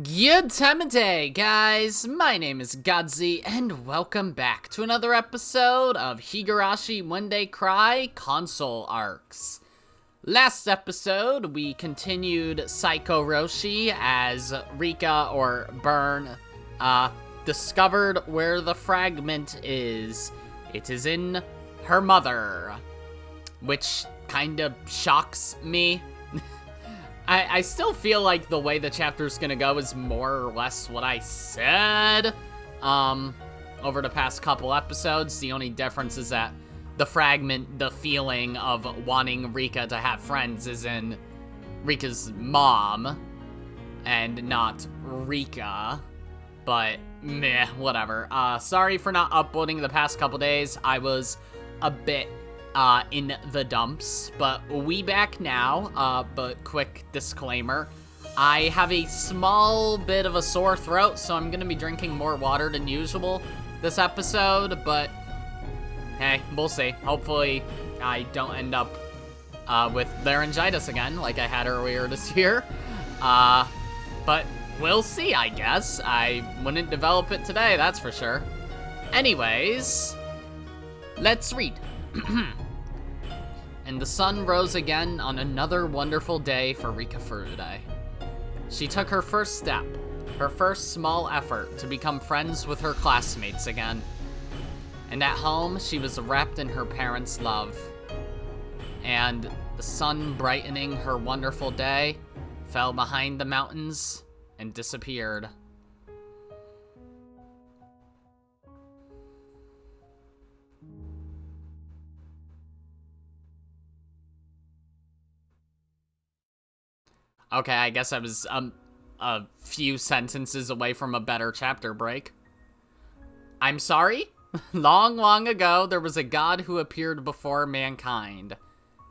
Good time of day, guys. My name is Godzi, and welcome back to another episode of Higurashi When They Cry console arcs. Last episode, we continued Saikoroshi as Rika, or Burn, discovered where the fragment is. It is in her mother, which kind of shocks me. I still feel like the way the chapter's gonna go is more or less what I said over the past couple episodes. The only difference is that the fragment, the feeling of wanting Rika to have friends, is in Rika's mom and not Rika. But meh, whatever. Sorry for not uploading the past couple days. I was a bit in the dumps, but we back now. But quick disclaimer, I have a small bit of a sore throat, so I'm gonna be drinking more water than usual this episode, but hey, we'll see. Hopefully I don't end up with laryngitis again like I had earlier this year, but we'll see, I guess. I wouldn't develop it today, that's for sure. Anyways, let's read. And the sun rose again on another wonderful day for Rika Furude. She took her first step, her first small effort to become friends with her classmates again. And at home, she was wrapped in her parents' love. And the sun brightening her wonderful day fell behind the mountains and disappeared. Okay, I guess I was a few sentences away from a better chapter break. I'm sorry? Long, long ago, there was a god who appeared before mankind.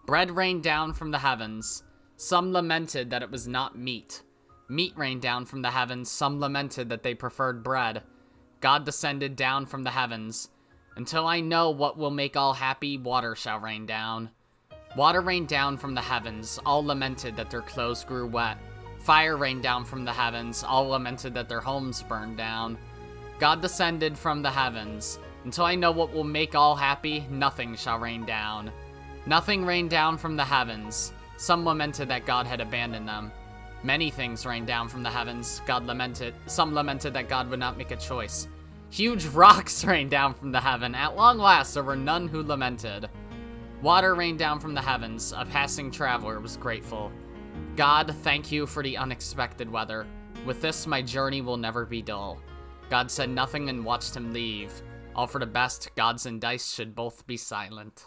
Bread rained down from the heavens. Some lamented that it was not meat. Meat rained down from the heavens. Some lamented that they preferred bread. God descended down from the heavens. Until I know what will make all happy, water shall rain down. Water rained down from the heavens, all lamented that their clothes grew wet. Fire rained down from the heavens, all lamented that their homes burned down. God descended from the heavens. Until I know what will make all happy, nothing shall rain down. Nothing rained down from the heavens. Some lamented that God had abandoned them. Many things rained down from the heavens. Some lamented that God would not make a choice. Huge rocks rained down from the heaven. At long last, there were none who lamented. Water rained down from the heavens. A passing traveler was grateful. God, thank you for the unexpected weather. With this, my journey will never be dull. God said nothing and watched him leave. All for the best, gods and dice should both be silent.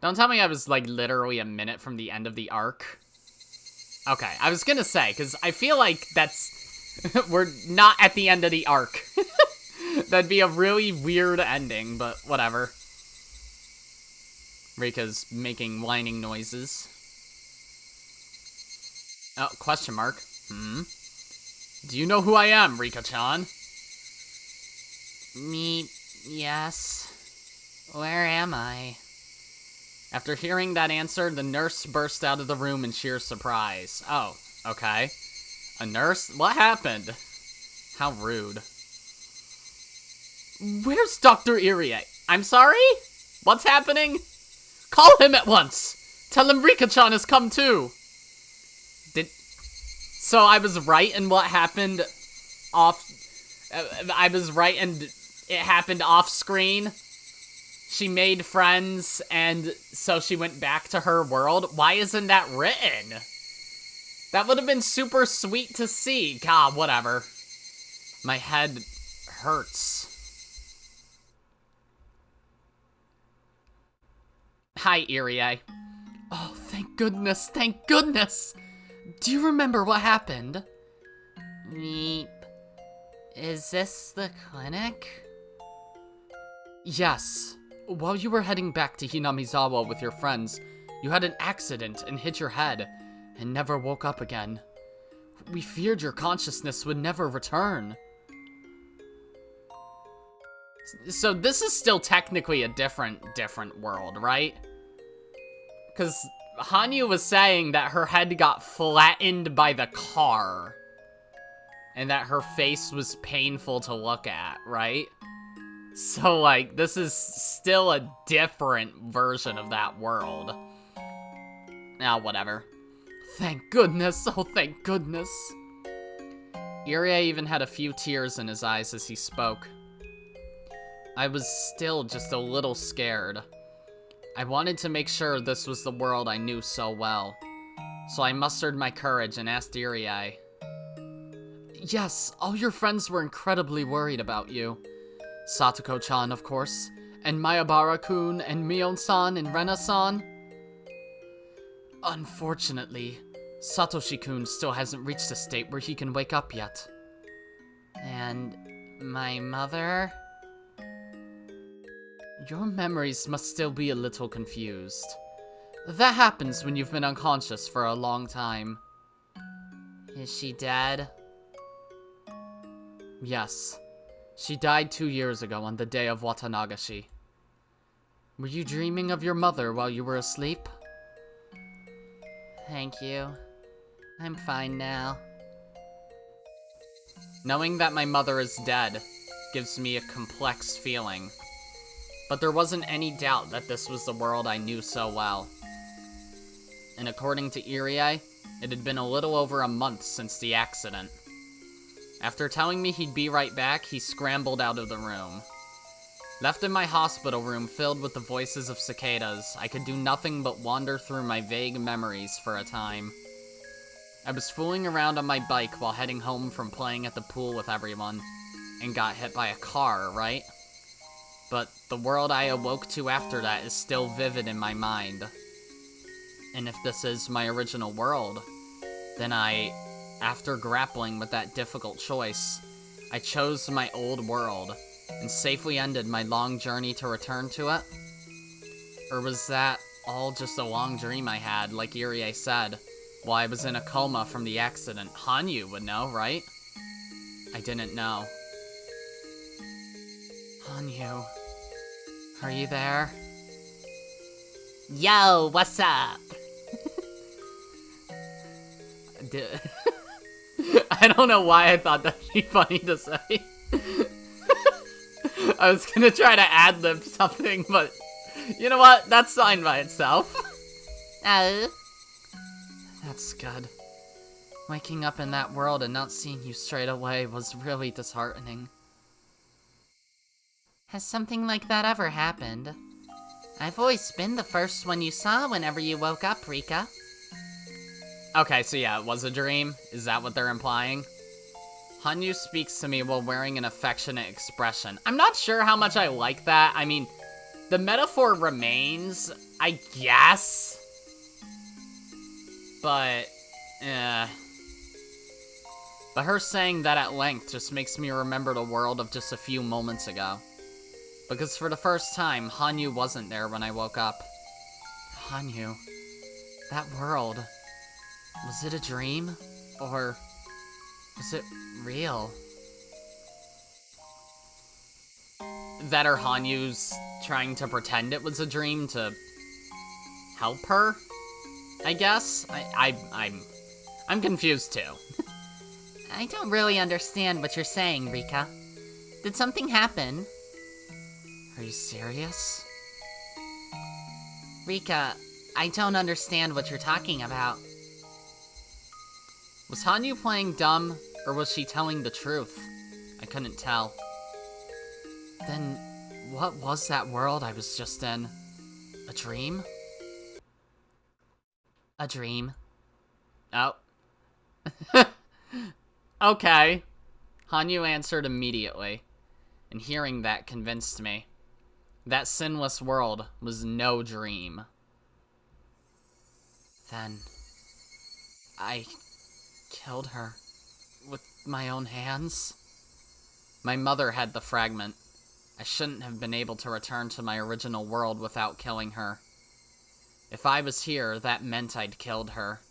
Don't tell me I was, like, literally a minute from the end of the arc. Okay, I was gonna say, because I feel like that's... we're not at the end of the arc. That'd be a really weird ending, but whatever. Rika's making whining noises. Oh, question mark. Do you know who I am, Rika-chan? Me, yes. Where am I? After hearing that answer, the nurse burst out of the room in sheer surprise. Oh, okay. A nurse? What happened? How rude. Where's Dr. Irie? I'm sorry? What's happening? Call him at once! Tell him Rika-chan has come too! So I was right in what happened off... I was right and it happened off screen. She made friends and so she went back to her world. Why isn't that written? That would have been super sweet to see. God, whatever. My head hurts. Hi, Irie. Oh, thank goodness, thank goodness! Do you remember what happened? Meep. Is this the clinic? Yes. While you were heading back to Hinamizawa with your friends, you had an accident and hit your head, and never woke up again. We feared your consciousness would never return. So this is still technically a different world, right? Because Hanyu was saying that her head got flattened by the car. and that her face was painful to look at, right? So, like, this is still a different version of that world. Ah, whatever. Thank goodness, oh thank goodness. Irie even had a few tears in his eyes as he spoke. I was still just a little scared. I wanted to make sure this was the world I knew so well. So I mustered my courage and asked Irie. Yes, all your friends were incredibly worried about you. Satoko-chan, of course, and Mayabara-kun, and Mion-san, and Rena-san. Unfortunately, Satoshi-kun still hasn't reached a state where he can wake up yet. And my mother? Your memories must still be a little confused. That happens when you've been unconscious for a long time. Is she dead? Yes. She died 2 years ago on the day of Watanagashi. Were you dreaming of your mother while you were asleep? Thank you. I'm fine now. Knowing that my mother is dead gives me a complex feeling. But there wasn't any doubt that this was the world I knew so well. And according to Irie, it had been a little over a month since the accident. After telling me he'd be right back, he scrambled out of the room. Left in my hospital room filled with the voices of cicadas, I could do nothing but wander through my vague memories for a time. I was fooling around on my bike while heading home from playing at the pool with everyone, and got hit by a car, right? But the world I awoke to after that is still vivid in my mind. And if this is my original world, then after grappling with that difficult choice, I chose my old world, and safely ended my long journey to return to it? Or was that all just a long dream I had, like Irie said, while I was in a coma from the accident? Hanyu would know, right? I didn't know. Hanyu, are you there? Yo, what's up? I don't know why I thought that'd be funny to say. I was gonna try to ad-lib something, but you know what? That's fine by itself. Oh. That's good. Waking up in that world and not seeing you straight away was really disheartening. Has something like that ever happened? I've always been the first one you saw whenever you woke up, Rika. Okay, so yeah, it was a dream? Is that what they're implying? Hanyu speaks to me while wearing an affectionate expression. I'm not sure how much I like that. I mean, the metaphor remains, I guess. But, But her saying that at length just makes me remember the world of just a few moments ago. Because for the first time, Hanyu wasn't there when I woke up. Hanyu, that world, was it a dream? Or was it real? That or Hanyu's trying to pretend it was a dream to help her, I guess? I'm confused too. I don't really understand what you're saying, Rika. Did something happen? Are you serious? Rika, I don't understand what you're talking about. Was Hanyu playing dumb, or was she telling the truth? I couldn't tell. Then, what was that world I was just in? A dream? A dream. Oh. Okay. Hanyu answered immediately, and hearing that convinced me. That sinless world was no dream. Then, I killed her with my own hands. My mother had the fragment. I shouldn't have been able to return to my original world without killing her. If I was here, that meant I'd killed her.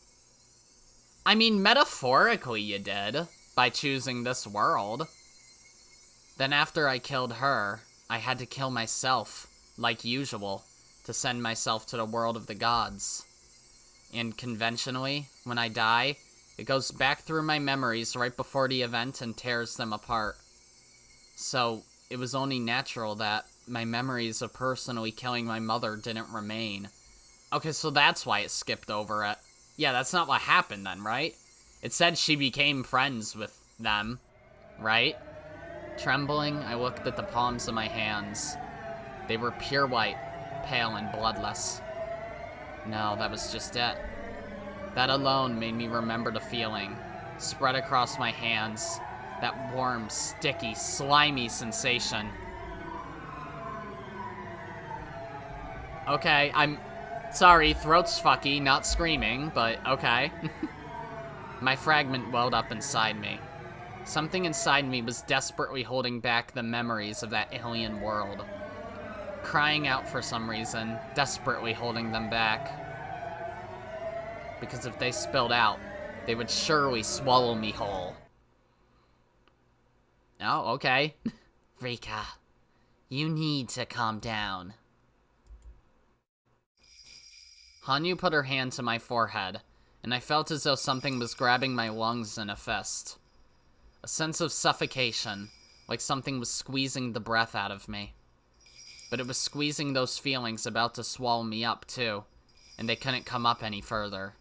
I mean, metaphorically you did, by choosing this world. Then after I killed her, I had to kill myself, like usual, to send myself to the world of the gods. And conventionally, when I die, It goes back through my memories right before the event and tears them apart. So, it was only natural that my memories of personally killing my mother didn't remain. Okay, so that's why it skipped over it. Yeah, that's not what happened then, right? It said she became friends with them, right? Trembling, I looked at the palms of my hands. They were pure white, pale and bloodless. No, that was just it. That alone made me remember the feeling, spread across my hands, that warm, sticky, slimy sensation. Okay, I'm sorry, throat's fucky, not screaming, but okay. My fragment welled up inside me. Something inside me was desperately holding back the memories of that alien world. Crying out for some reason, desperately holding them back. Because if they spilled out, they would surely swallow me whole. Oh, okay. Rika, you need to calm down. Hanyu put her hand to my forehead, and I felt as though something was grabbing my lungs in a fist. A sense of suffocation, like something was squeezing the breath out of me. But it was squeezing those feelings about to swallow me up, too, and they couldn't come up any further.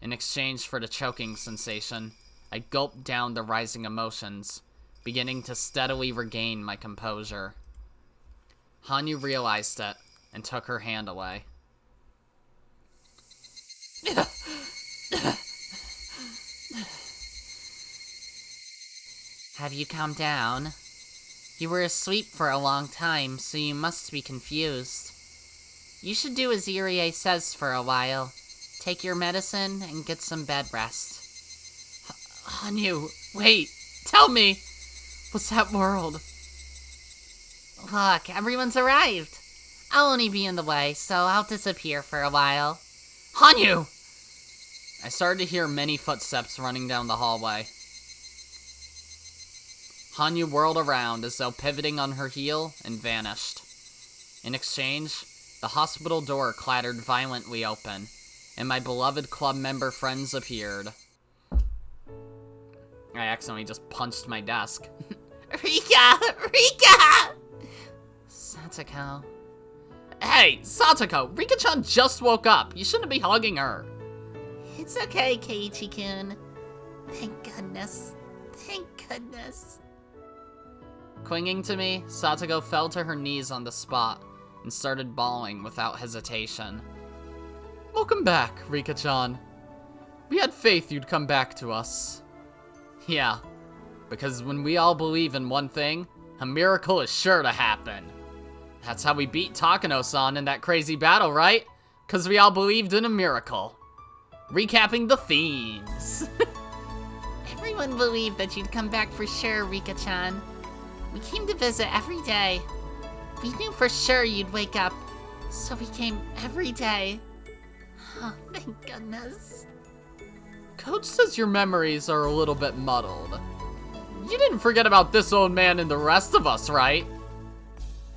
In exchange for the choking sensation, I gulped down the rising emotions, beginning to steadily regain my composure. Hanyu realized it and took her hand away. Have you calmed down? You were asleep for a long time, so you must be confused. You should do as Irie says for a while. Take your medicine and get some bed rest. Hanyu, wait, tell me! What's that world? Look, everyone's arrived. I'll only be in the way, so I'll disappear for a while. Hanyu! I started to hear many footsteps running down the hallway. Hanyu whirled around as though pivoting on her heel and vanished. In exchange, the hospital door clattered violently open, and my beloved club member friends appeared. I accidentally just punched my desk. Rika! Rika! Satoko. Hey, Satoko! Rika-chan just woke up. You shouldn't be hugging her. It's okay, Keiichi-kun. Thank goodness. Thank goodness. Clinging to me, Satoko fell to her knees on the spot and started bawling without hesitation. Welcome back, Rika-chan. We had faith you'd come back to us. Yeah, because when we all believe in one thing, a miracle is sure to happen. That's how we beat Takano-san in that crazy battle, right? Because we all believed in a miracle. Recapping the themes. Everyone believed that you'd come back for sure, Rika-chan. We came to visit every day. We knew for sure you'd wake up, so we came every day. Oh, thank goodness. Coach says your memories are a little bit muddled. You didn't forget about this old man and the rest of us, right?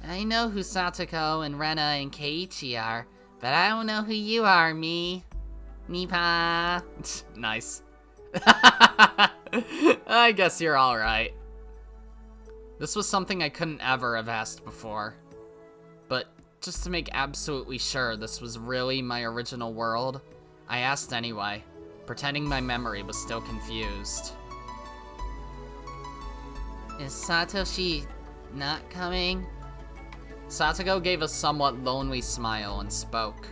I know who Satoko and Rena and Keiichi are, but I don't know who you are, me. Nipa. Nice. I guess you're alright. This was something I couldn't ever have asked before. But just to make absolutely sure this was really my original world, I asked anyway, pretending my memory was still confused. Is Satoshi not coming? Satoko gave a somewhat lonely smile and spoke.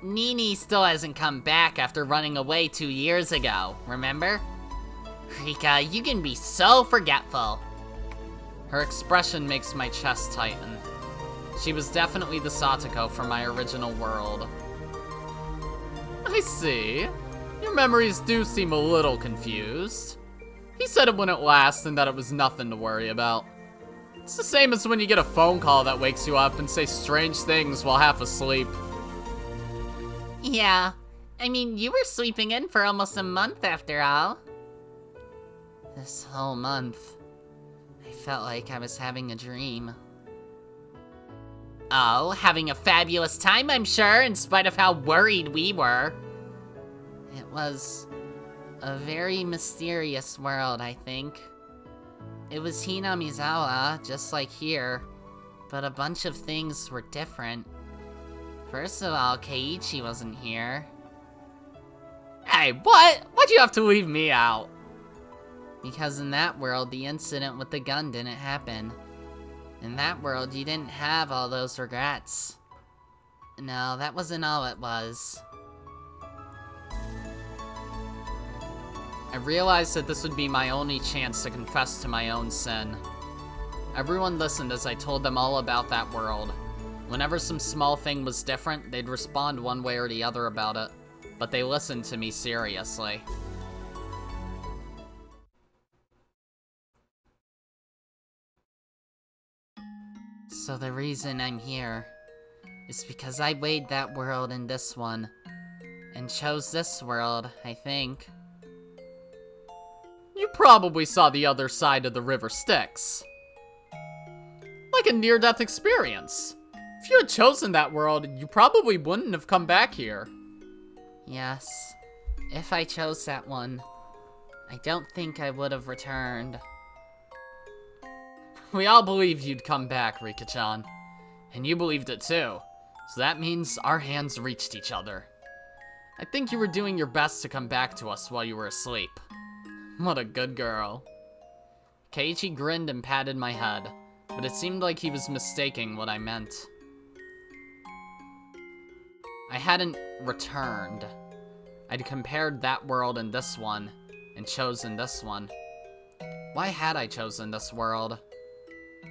Nini still hasn't come back after running away 2 years ago, remember? Rika, you can be so forgetful. Her expression makes my chest tighten. She was definitely the Satoko from my original world. I see. Your memories do seem a little confused. He said it wouldn't last and that it was nothing to worry about. It's the same as when you get a phone call that wakes you up and say strange things while half asleep. Yeah, I mean, you were sleeping in for almost a month after all. This whole month, I felt like I was having a dream. Oh, having a fabulous time, I'm sure, in spite of how worried we were. It was a very mysterious world, I think. It was Hinamizawa, just like here, but a bunch of things were different. First of all, Keiichi wasn't here. Hey, what? Why'd you have to leave me out? Because in that world, the incident with the gun didn't happen. In that world, you didn't have all those regrets. No, that wasn't all it was. I realized that this would be my only chance to confess to my own sin. Everyone listened as I told them all about that world. Whenever some small thing was different, they'd respond one way or the other about it, but they listened to me seriously. So the reason I'm here is because I weighed that world and this one, and chose this world, I think. You probably saw the other side of the river Styx. Like a near-death experience. If you had chosen that world, you probably wouldn't have come back here. Yes, if I chose that one, I don't think I would have returned. We all believed you'd come back, Rika-chan. And you believed it too. So that means our hands reached each other. I think you were doing your best to come back to us while you were asleep. What a good girl. Keiichi grinned and patted my head, but it seemed like he was mistaking what I meant. I hadn't returned. I'd compared that world and this one, and chosen this one. Why had I chosen this world?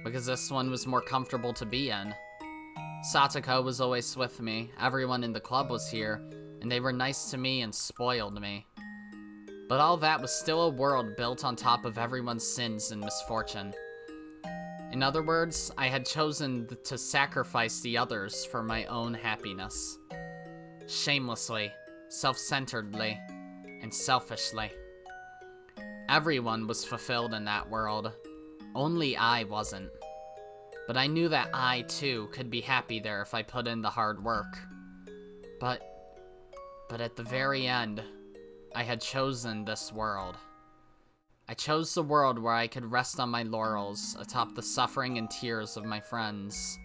Because this one was more comfortable to be in. Satoko was always with me, everyone in the club was here, and they were nice to me and spoiled me. But all that was still a world built on top of everyone's sins and misfortune. In other words, I had chosen to sacrifice the others for my own happiness. Shamelessly, self-centeredly, and selfishly. Everyone was fulfilled in that world. Only I wasn't. But I knew that I, too, could be happy there if I put in the hard work. But at the very end, I had chosen this world. I chose the world where I could rest on my laurels atop the suffering and tears of my friends.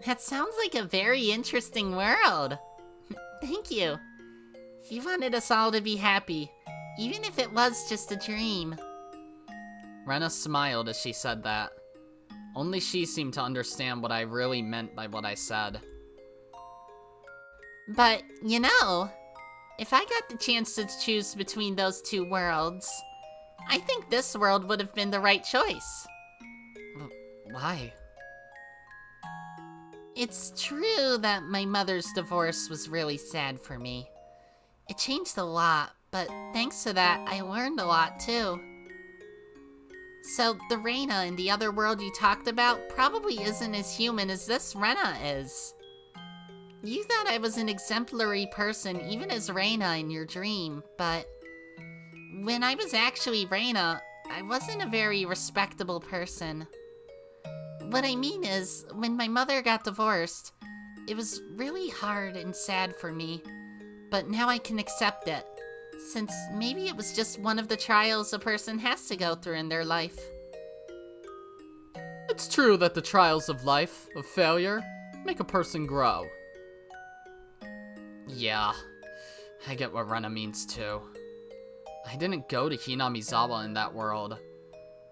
That sounds like a very interesting world. Thank you. You wanted us all to be happy, even if it was just a dream. Rena smiled as she said that. Only she seemed to understand what I really meant by what I said. But, you know, if I got the chance to choose between those two worlds, I think this world would have been the right choice. Why? It's true that my mother's divorce was really sad for me. It changed a lot, but thanks to that, I learned a lot too. So, the Reina in the other world you talked about probably isn't as human as this Rena is. You thought I was an exemplary person, even as Reina in your dream, but when I was actually Reina, I wasn't a very respectable person. What I mean is, when my mother got divorced, it was really hard and sad for me, but now I can accept it, since maybe it was just one of the trials a person has to go through in their life. It's true that the trials of life, of failure, make a person grow. Yeah, I get what Rena means too. I didn't go to Hinamizawa in that world,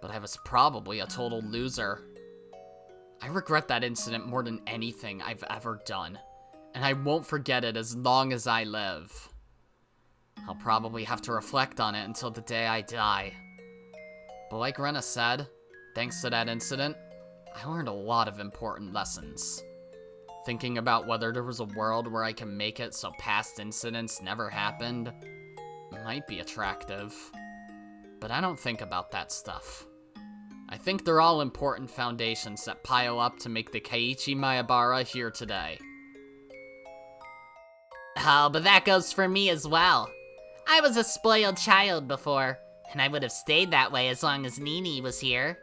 but I was probably a total loser. I regret that incident more than anything I've ever done, and I won't forget it as long as I live. I'll probably have to reflect on it until the day I die. But like Rena said, thanks to that incident, I learned a lot of important lessons. Thinking about whether there was a world where I can make it so past incidents never happened might be attractive. But I don't think about that stuff. I think they're all important foundations that pile up to make the Keiichi Maebara here today. Oh, but that goes for me as well. I was a spoiled child before, and I would have stayed that way as long as Nini was here.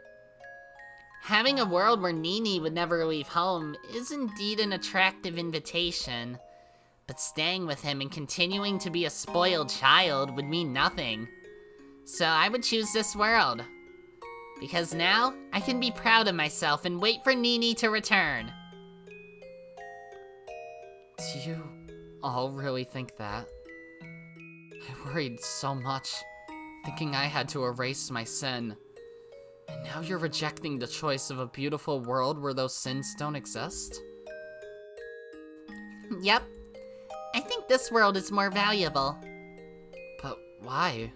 Having a world where Nini would never leave home is indeed an attractive invitation. But staying with him and continuing to be a spoiled child would mean nothing. So I would choose this world. Because now, I can be proud of myself and wait for Nini to return. Do you all really think that? I worried so much, thinking I had to erase my sin. And now you're rejecting the choice of a beautiful world where those sins don't exist? Yep. I think this world is more valuable. But why?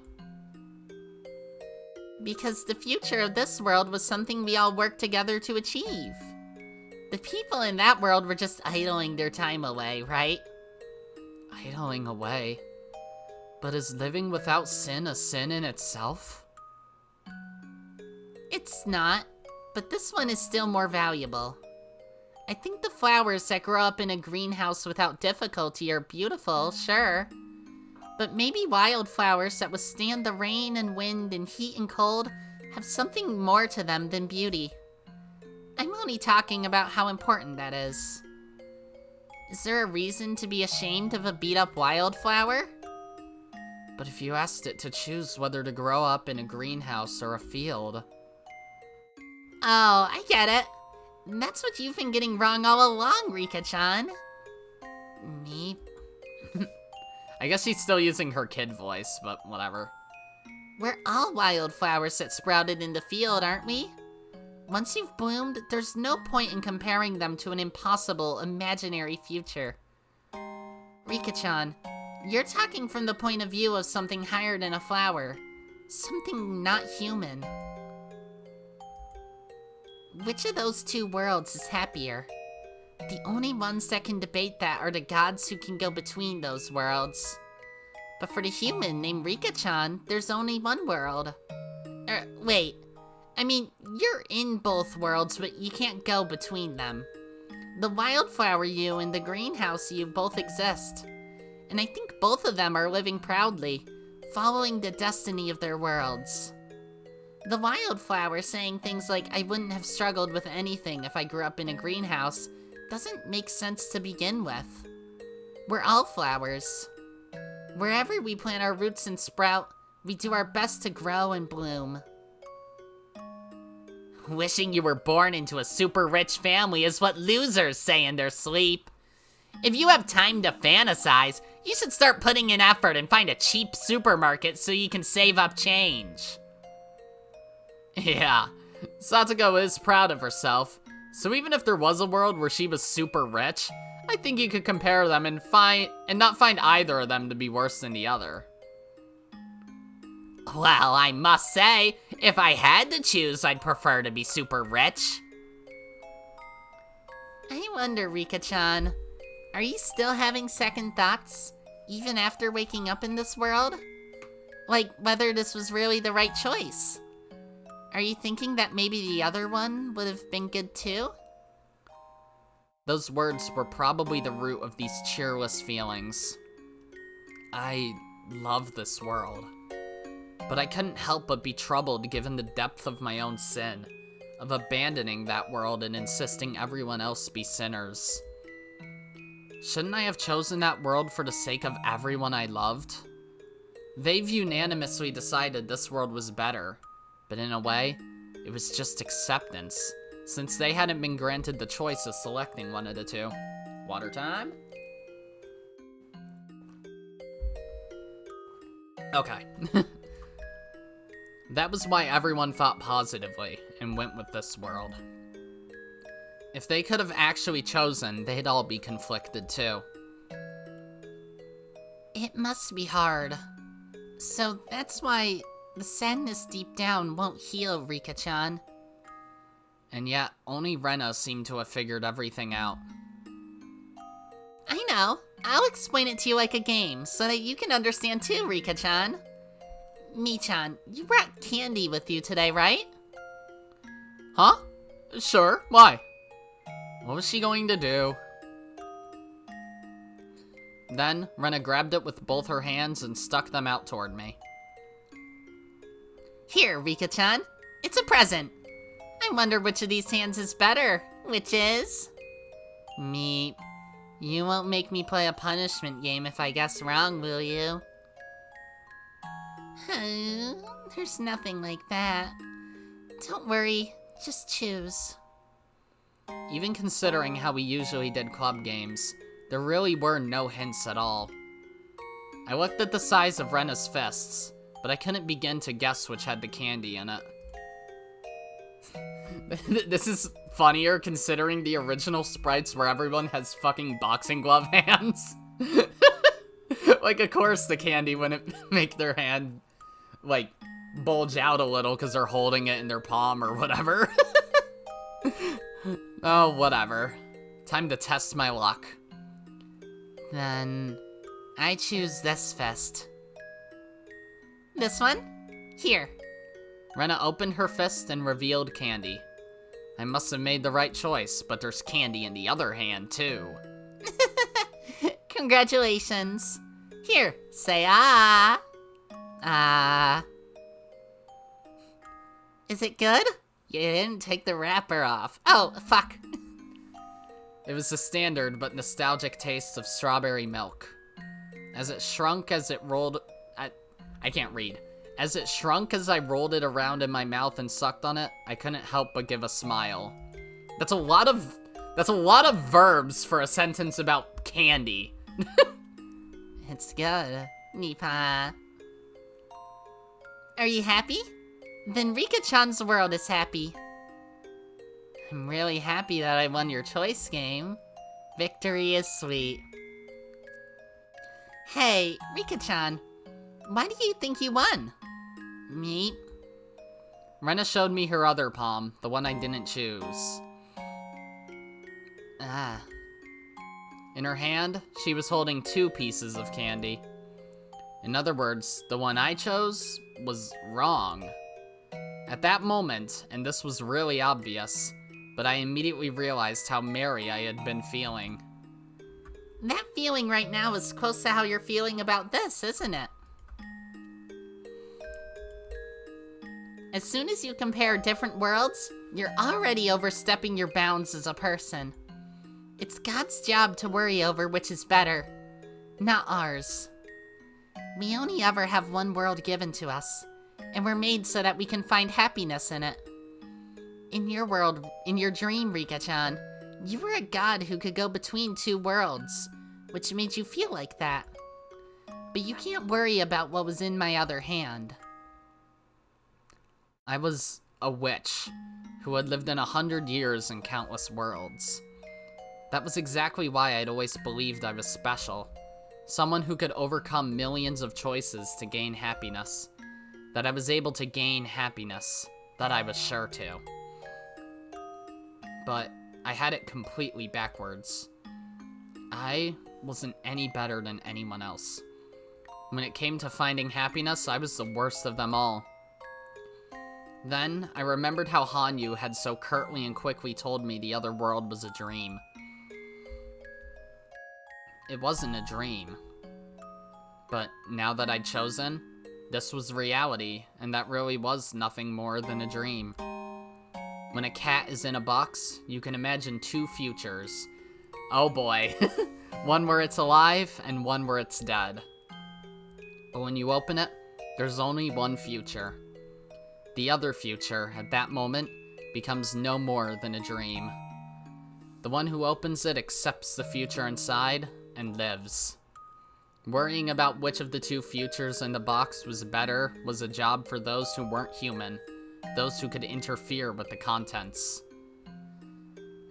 Because the future of this world was something we all worked together to achieve. The people in that world were just idling their time away, right? Idling away? But is living without sin a sin in itself? It's not, but this one is still more valuable. I think the flowers that grow up in a greenhouse without difficulty are beautiful, sure. But maybe wildflowers that withstand the rain and wind and heat and cold have something more to them than beauty. I'm only talking about how important that is. Is there a reason to be ashamed of a beat-up wildflower? But if you asked it to choose whether to grow up in a greenhouse or a field... Oh, I get it. That's what you've been getting wrong all along, Rika-chan. Me? I guess she's still using her kid voice, but whatever. We're all wildflowers that sprouted in the field, aren't we? Once you've bloomed, there's no point in comparing them to an impossible, imaginary future. Rika-chan, you're talking from the point of view of something higher than a flower. Something not human. Which of those two worlds is happier? The only ones that can debate that are the gods who can go between those worlds. But for the human named Rika-chan, there's only one world. Wait. I mean, you're in both worlds, but you can't go between them. The wildflower you and the greenhouse you both exist. And I think both of them are living proudly, following the destiny of their worlds. The wildflower saying things like, I wouldn't have struggled with anything if I grew up in a greenhouse, doesn't make sense to begin with. We're all flowers. Wherever we plant our roots and sprout, we do our best to grow and bloom. Wishing you were born into a super rich family is what losers say in their sleep. If you have time to fantasize, you should start putting in effort and find a cheap supermarket so you can save up change. Yeah, Satoko is proud of herself, so even if there was a world where she was super rich, I think you could compare them and not find either of them to be worse than the other. Well, I must say, if I had to choose, I'd prefer to be super rich. I wonder, Rika-chan, are you still having second thoughts, even after waking up in this world? Like, whether this was really the right choice? Are you thinking that maybe the other one would have been good too? Those words were probably the root of these cheerless feelings. I love this world. But I couldn't help but be troubled given the depth of my own sin, of abandoning that world and insisting everyone else be sinners. Shouldn't I have chosen that world for the sake of everyone I loved? They've unanimously decided this world was better, but in a way, it was just acceptance, since they hadn't been granted the choice of selecting one of the two. Water time? Okay. That was why everyone thought positively and went with this world. If they could have actually chosen, they'd all be conflicted too. It must be hard. So that's why the sadness deep down won't heal, Rika-chan. And yet, only Rena seemed to have figured everything out. I know. I'll explain it to you like a game, so that you can understand too, Rika-chan. Mi-chan, you brought candy with you today, right? Huh? Sure, why? What was she going to do? Then, Rena grabbed it with both her hands and stuck them out toward me. Here, Rika-chan. It's a present. I wonder which of these hands is better. Which is? Meep. You won't make me play a punishment game if I guess wrong, will you? There's nothing like that. Don't worry, just choose. Even considering how we usually did club games, there really were no hints at all. I looked at the size of Rena's fists, but I couldn't begin to guess which had the candy in it. This is funnier considering the original sprites where everyone has fucking boxing glove hands. Like, of course the candy wouldn't make their hand, like, bulge out a little because they're holding it in their palm or whatever. Oh, whatever. Time to test my luck. Then I choose this fist. This one? Here. Rena opened her fist and revealed candy. I must have made the right choice, but there's candy in the other hand, too. Congratulations. Here, say ah. Ah. Is it good? You didn't take the wrapper off. Oh, fuck. It was the standard but nostalgic taste of strawberry milk. As it shrunk as it rolled... I can't read. As it shrunk as I rolled it around in my mouth and sucked on it, I couldn't help but give a smile. That's a lot of verbs for a sentence about candy. It's good, Nipa. Are you happy? Then Rika-chan's world is happy. I'm really happy that I won your choice game. Victory is sweet. Hey, Rika-chan, why do you think you won? Meep. Rena showed me her other palm, the one I didn't choose. Ah. In her hand, she was holding 2 pieces of candy. In other words, the one I chose was wrong. At that moment, and this was really obvious, but I immediately realized how merry I had been feeling. That feeling right now is close to how you're feeling about this, isn't it? As soon as you compare different worlds, you're already overstepping your bounds as a person. It's God's job to worry over which is better, not ours. We only ever have one world given to us, and we're made so that we can find happiness in it. In your world, in your dream, Rika-chan, you were a god who could go between 2 worlds, which made you feel like that. But you can't worry about what was in my other hand. I was a witch who had lived in 100 years in countless worlds. That was exactly why I'd always believed I was special. Someone who could overcome millions of choices to gain happiness. That I was able to gain happiness. That I was sure to. But I had it completely backwards. I wasn't any better than anyone else. When it came to finding happiness, I was the worst of them all. Then, I remembered how Hanyu had so curtly and quickly told me the other world was a dream. It wasn't a dream. But now that I'd chosen, this was reality, and that really was nothing more than a dream. When a cat is in a box, you can imagine 2 futures. Oh boy. One where it's alive, and one where it's dead. But when you open it, there's only one future. The other future, at that moment, becomes no more than a dream. The one who opens it accepts the future inside, and lives. Worrying about which of the 2 futures in the box was better was a job for those who weren't human, those who could interfere with the contents.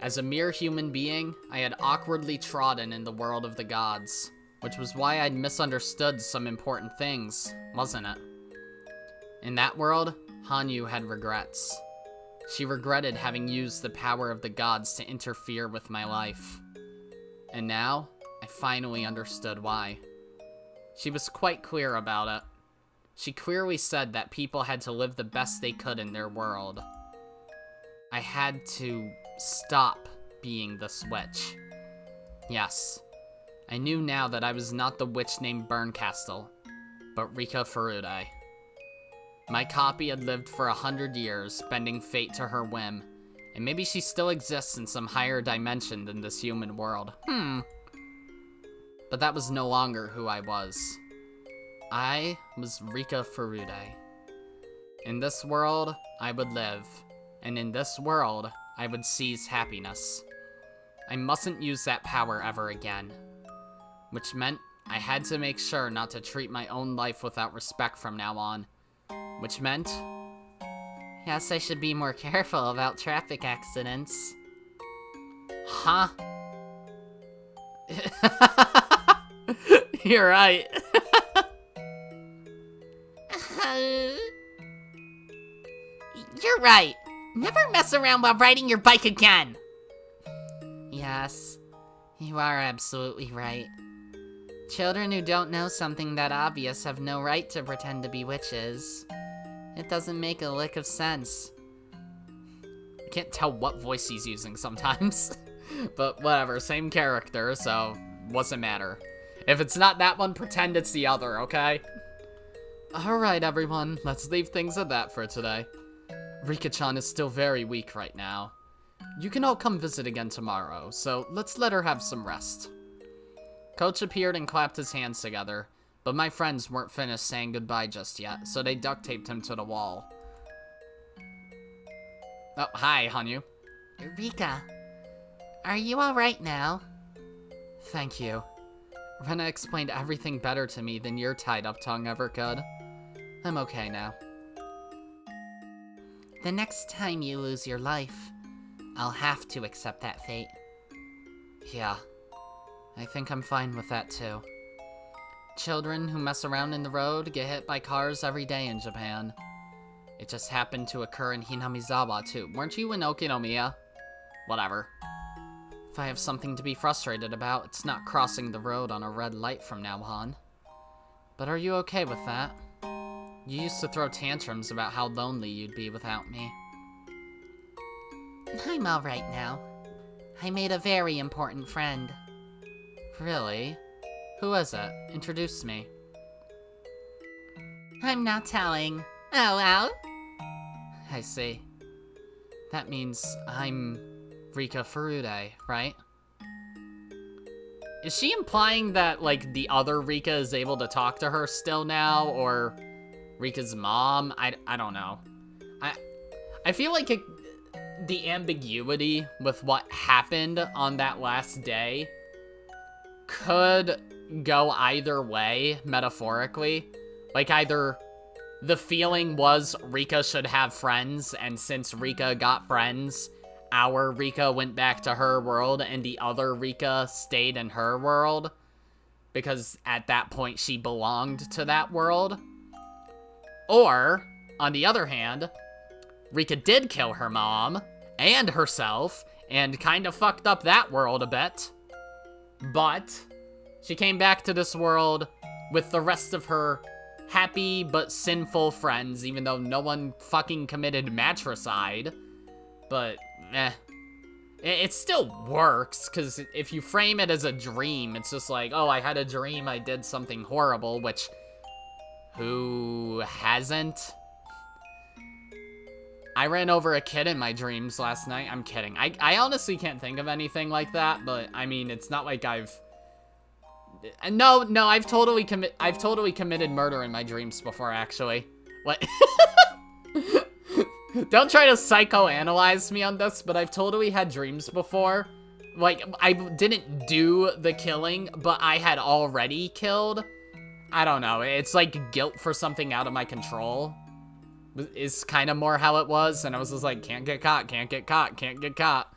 As a mere human being, I had awkwardly trodden in the world of the gods, which was why I'd misunderstood some important things, wasn't it? In that world, Hanyu had regrets. She regretted having used the power of the gods to interfere with my life. And now, I finally understood why. She was quite clear about it. She clearly said that people had to live the best they could in their world. I had to stop being this witch. Yes, I knew now that I was not the witch named Burncastle, but Rika Furude. My copy had lived for 100 years, bending fate to her whim. And maybe she still exists in some higher dimension than this human world. But that was no longer who I was. I was Rika Furude. In this world, I would live. And in this world, I would seize happiness. I mustn't use that power ever again. Which meant I had to make sure not to treat my own life without respect from now on. Which meant... Yes, I should be more careful about traffic accidents. Huh? You're right. You're right. Never mess around while riding your bike again. Yes, you are absolutely right. Children who don't know something that obvious have no right to pretend to be witches. It doesn't make a lick of sense. I can't tell what voice he's using sometimes. But whatever, same character, so doesn't matter. If it's not that one, pretend it's the other, okay? Alright everyone, let's leave things at that for today. Rika-chan is still very weak right now. You can all come visit again tomorrow, so let's let her have some rest. Coach appeared and clapped his hands together, but my friends weren't finished saying goodbye just yet, so they duct taped him to the wall. Oh, hi, Hanyu. Rika, are you alright now? Thank you. Rena explained everything better to me than your tied-up tongue ever could. I'm okay now. The next time you lose your life, I'll have to accept that fate. Yeah, I think I'm fine with that too. Children who mess around in the road get hit by cars every day in Japan. It just happened to occur in Hinamizawa too. Weren't you in Okinomiya? Whatever. If I have something to be frustrated about, it's not crossing the road on a red light from now on. But are you okay with that? You used to throw tantrums about how lonely you'd be without me. I'm alright now. I made a very important friend. Really? Who is it? Introduce me. I'm not telling. Oh well. I see. That means I'm Rika Furude, right? Is she implying that, like, the other Rika is able to talk to her still now, or Rika's mom? I don't know. I feel like the ambiguity with what happened on that last day could go either way, metaphorically. Like, either the feeling was Rika should have friends, and since Rika got friends, our Rika went back to her world, and the other Rika stayed in her world, because at that point she belonged to that world. Or, on the other hand, Rika did kill her mom, and herself, and kind of fucked up that world a bit. But she came back to this world with the rest of her happy but sinful friends, even though no one fucking committed matricide. But, it still works, because if you frame it as a dream, it's just like, oh, I had a dream I did something horrible, which, who hasn't? I ran over a kid in my dreams last night. I'm kidding. I honestly can't think of anything like that, but, I mean, it's not like I've... No, I've totally committed murder in my dreams before, actually. What? Don't try to psychoanalyze me on this, but I've totally had dreams before. Like, I didn't do the killing, but I had already killed. I don't know. It's like guilt for something out of my control is kind of more how it was, and I was just like, can't get caught, can't get caught, can't get caught.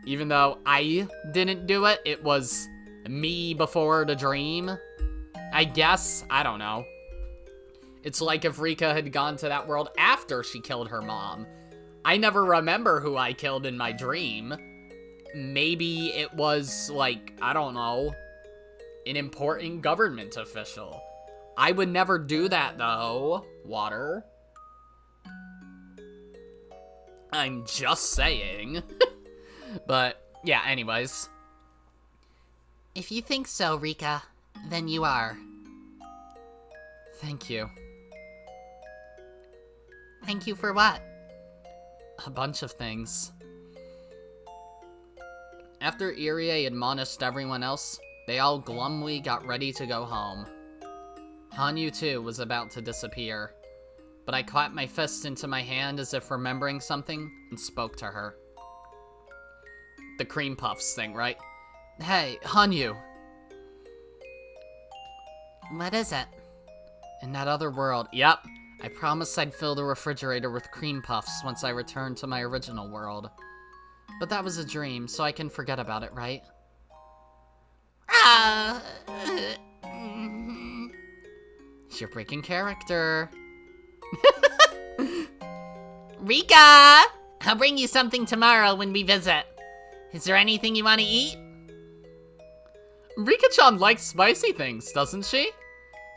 Even though I didn't do it, it was me before the dream, I guess. I don't know. It's like if Rika had gone to that world after she killed her mom. I never remember who I killed in my dream. Maybe it was, like, I don't know, an important government official. I would never do that, though. Water. I'm just saying. But, yeah, anyways. If you think so, Rika, then you are. Thank you. Thank you for what? A bunch of things. After Irie admonished everyone else, they all glumly got ready to go home. Hanyu too was about to disappear, but I clapped my fist into my hand as if remembering something and spoke to her. The cream puffs thing, right? Hey, Hanyu. What is it? In that other world, yep, I promised I'd fill the refrigerator with cream puffs once I returned to my original world. But that was a dream, so I can forget about it, right? You're breaking character. Rika! I'll bring you something tomorrow when we visit. Is there anything you want to eat? Rika-chan likes spicy things, doesn't she?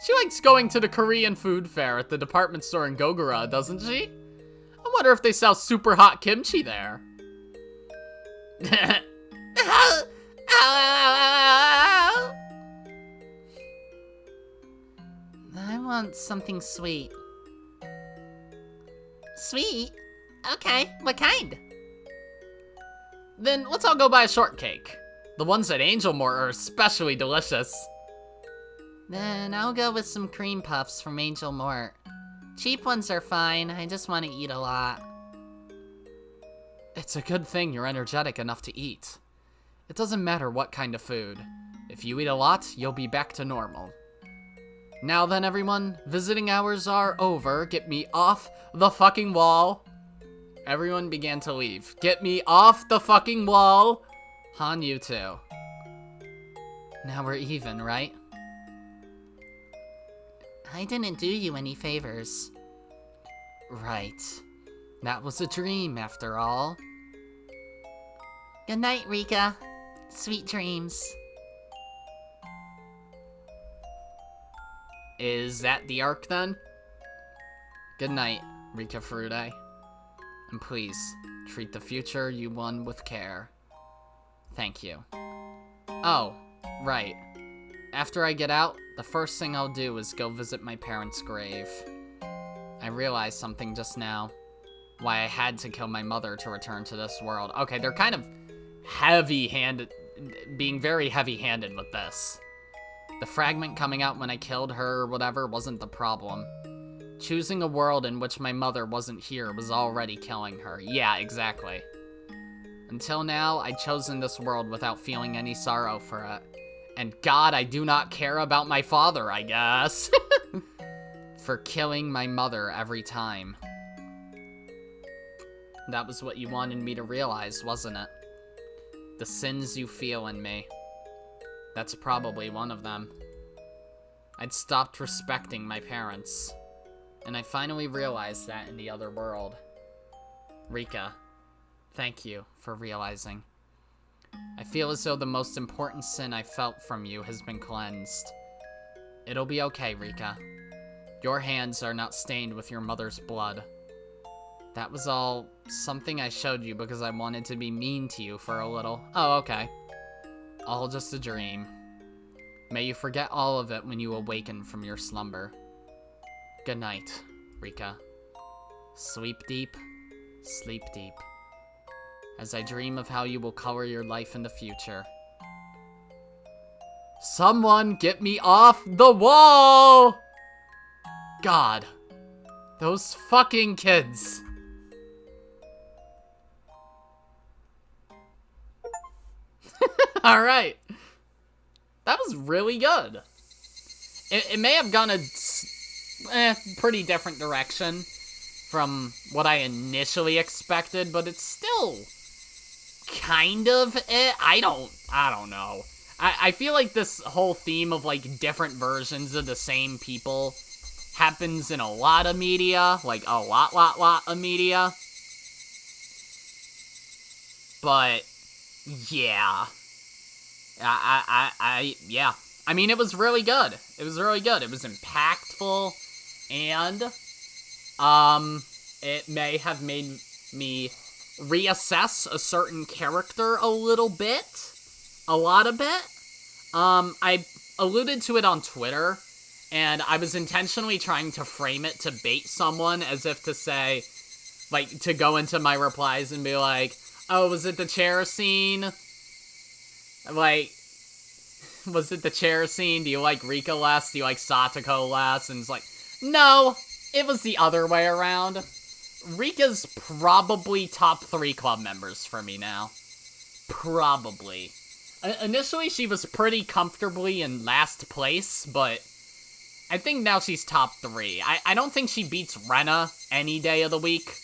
She likes going to the Korean food fair at the department store in Gogura, doesn't she? I wonder if they sell super hot kimchi there. I want something sweet. Sweet? Okay, what kind? Then let's all go buy a shortcake. The ones at Angel Mort are especially delicious. Then I'll go with some cream puffs from Angel Mort. Cheap ones are fine, I just want to eat a lot. It's a good thing you're energetic enough to eat. It doesn't matter what kind of food. If you eat a lot, you'll be back to normal. Now then, everyone, visiting hours are over. Get me off the fucking wall. Everyone began to leave. Get me off the fucking wall. Han, you too. Now we're even, right? I didn't do you any favors. Right. That was a dream, after all. Good night, Rika. Sweet dreams. Is that the arc, then? Good night, Rika Furude. And please, treat the future you won with care. Thank you. Oh, right. After I get out, the first thing I'll do is go visit my parents' grave. I realized something just now. Why I had to kill my mother to return to this world. Okay, they're kind of heavy-handed, being very heavy-handed with this. The fragment coming out when I killed her or whatever wasn't the problem. Choosing a world in which my mother wasn't here was already killing her. Yeah, exactly. Until now, I'd chosen this world without feeling any sorrow for it. And God, I do not care about my father, I guess. For killing my mother every time. That was what you wanted me to realize, wasn't it? The sins you feel in me. That's probably one of them. I'd stopped respecting my parents. And I finally realized that in the other world. Rika, thank you for realizing. I feel as though the most important sin I felt from you has been cleansed. It'll be okay, Rika. Your hands are not stained with your mother's blood. That was all something I showed you because I wanted to be mean to you for a little. Oh, okay. All just a dream. May you forget all of it when you awaken from your slumber. Good night, Rika. Sleep deep, sleep deep. As I dream of how you will color your life in the future. Someone get me off the wall! God. Those fucking kids. Alright. That was really good. It may have gone a pretty different direction from what I initially expected, but it's still kind of it. I don't know. I feel like this whole theme of like different versions of the same people happens in a lot of media, like a lot of media. But yeah. Yeah. I mean, it was really good. It was really good. It was impactful, and it may have made me reassess a certain character a little bit, a lot of bit. I alluded to it on Twitter, and I was intentionally trying to frame it to bait someone, as if to say, like, to go into my replies and be like, oh, was it the chair scene? Like, was it the chair scene? Do you like Rika less? Do you like Satoko less? And it's like, no, it was the other way around. Rika's probably top 3 club members for me now. Probably. Initially, she was pretty comfortably in last place, but I think now she's top 3. I don't think she beats Rena any day of the week,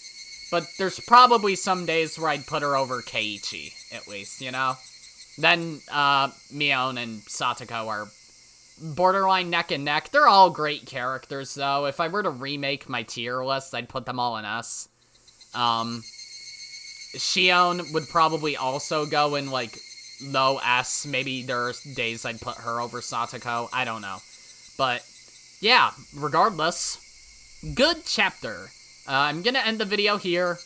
but there's probably some days where I'd put her over Keiichi, at least, you know? Then, Mion and Satoko are borderline neck and neck. They're all great characters, though. If I were to remake my tier list, I'd put them all in S. Shion would probably also go in, like, low S. Maybe there are days I'd put her over Satoko. I don't know. But, yeah, regardless, good chapter. I'm gonna end the video here,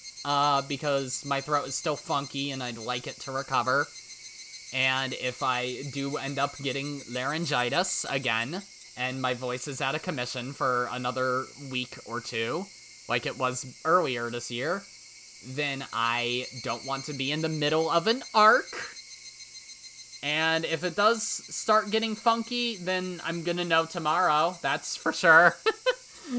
because my throat is still funky and I'd like it to recover. And if I do end up getting laryngitis again, and my voice is out of commission for another week or 2, like it was earlier this year, then I don't want to be in the middle of an arc. And if it does start getting funky, then I'm gonna know tomorrow, that's for sure,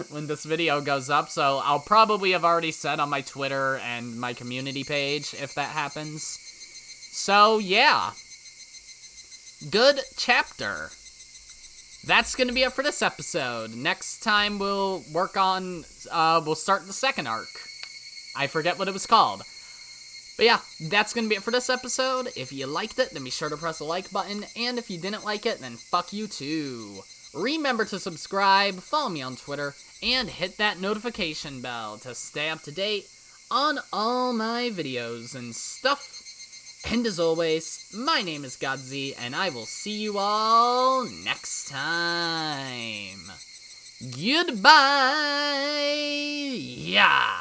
when this video goes up. So I'll probably have already said on my Twitter and my community page if that happens. So, yeah. Good chapter. That's gonna be it for this episode. Next time we'll work on, we'll start the second arc. I forget what it was called. But yeah, that's gonna be it for this episode. If you liked it, then be sure to press the like button. And if you didn't like it, then fuck you too. Remember to subscribe, follow me on Twitter, and hit that notification bell to stay up to date on all my videos and stuff. And as always, my name is Godzi, and I will see you all next time. Goodbye! Yeah!